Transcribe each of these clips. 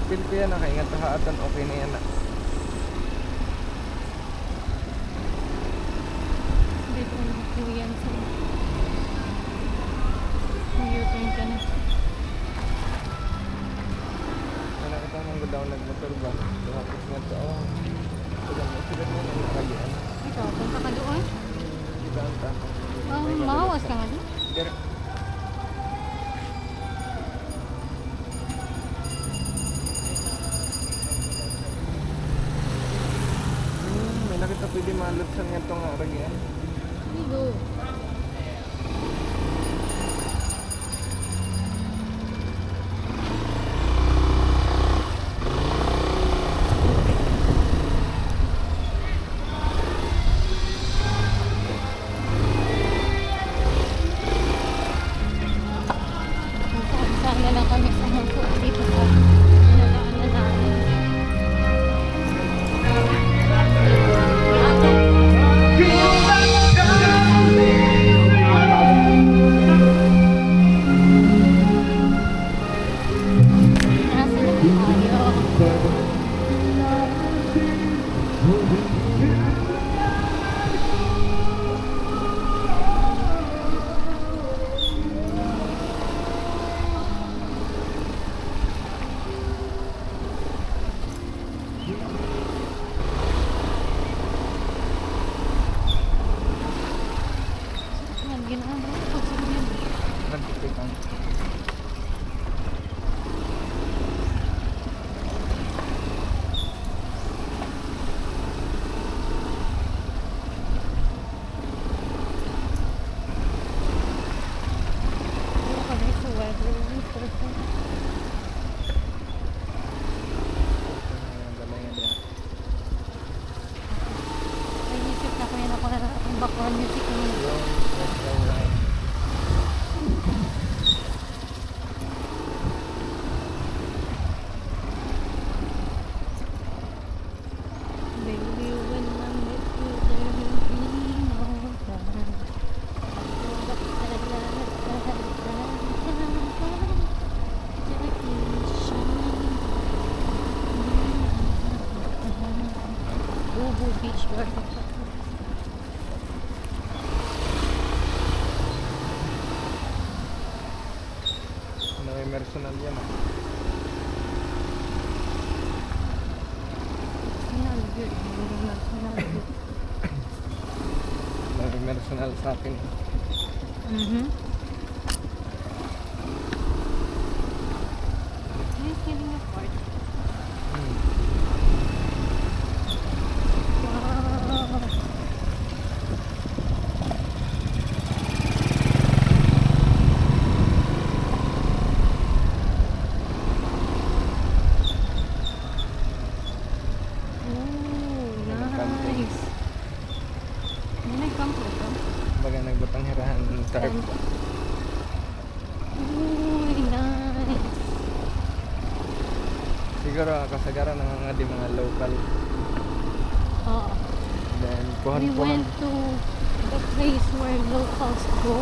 Feel ko yan, nakaingat ka haatan, okay na yan. Dito yung kuyan sa U-turn ka na. Wala kita mong godown nagmotor ba? Tapos nga ito, sila mo na nakagian. Ikaw, punta ka doon? Kita ang tapos. Mahawas ka nga doon? Pero, may nakita pwede malutsan nga itong aragian. Dito. Sana lang kami sa hangko dito sa pinadaanan namin. Nasa na tayo. Yan, ginagawa ko sa yan. Nagtikitan. Ano ka na sa weather? Ay, isip na ko yan ako na ang background music mo. Baby, when I met you, there will be no time. Ubu Beach Garden. Ano may personal yan ah. Sinalagyan. Sinalagyan. May personal sa akin. Nice getting apart. Wow. Oh, nice. Yan ay campo ba? Baga nagbutang hirahan ng tarp. Uy, nice. Siguro kasagaran ng mga local. Oo. Then We puhan-puhan. went to the place where locals go.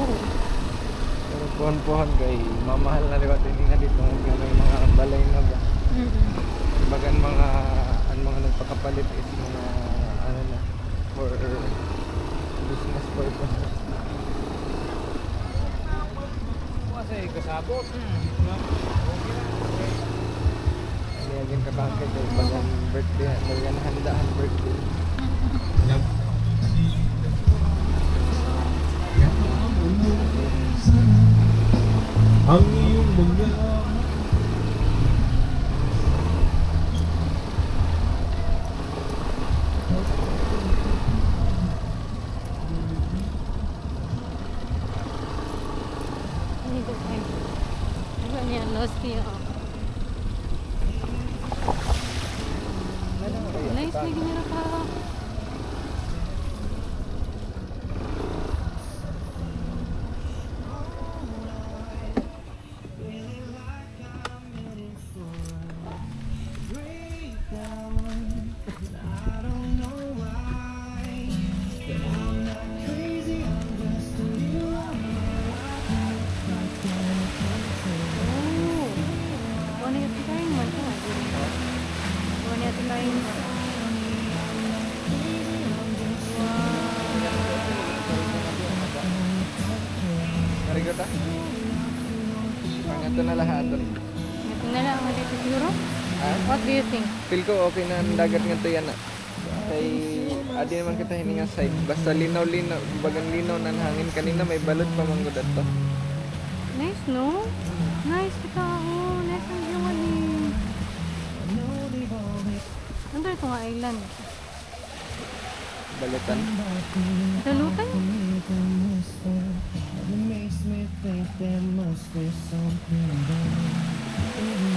Pero puhan-puhan kay mamahal na liwat ini nga dito ng mga balay na ba. Bagan mga nagpakapalit is mga ano na for business purposes. Kasi kasabot. Niyagin ka bakit eh, bagan birthday, bagan handaan birthday. Ang iyong mga Hindi ko kayo. Diba niya, lost niya ako. Nice, may ganyan na pa. Oh, ano yung pitayin mo ito? lines. Marigo ta? Pangato na lahat. Ito na lang ulit siguro. Ha? What do you think? Feel ko okay na ang dagat nga to yan. Kay adi naman kita hininga side. Basta linaw-linaw, bagang linaw ng hangin kanina may balot pa man gud to. Nice, no? Nice kita. Oh, nice ang view man eh. Ano ito nga island? Balotan. Dalutan?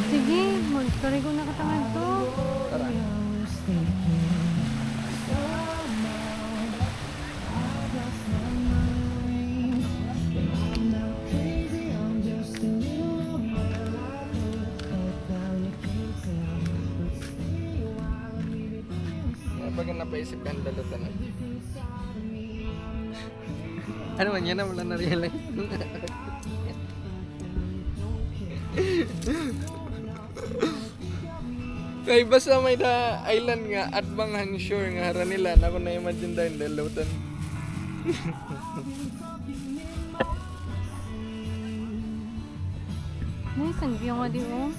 Sige, magkarigo na katangan to. Tara. Pag napaisip ka ang dalutan. Ano man yan na wala na-realize. Kay basta may da island nga at banghang shore nga hara nila na ako na-imagine dahil dalutan. Nice ang view nga di oh.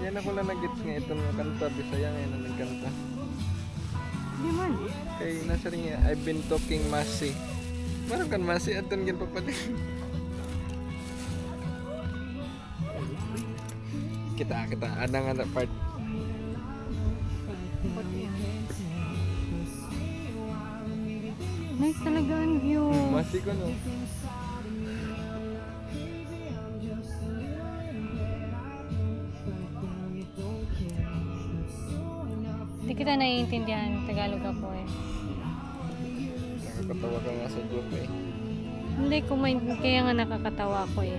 Yan ako lang nag-gets nga itong kanta. Bisaya ngayon na nagkanta. Di man. Kay nasa rin nga, I've been talking Masi. Meron kan Masi at doon papalit. Kita, ada nga part. Nice talaga ang view. Masi ko no. Hindi kita naiintindihan. Tagalog ako eh. Nakakatawa ka nga sa joke eh. Hindi ko kaya nga nakakatawa ako eh.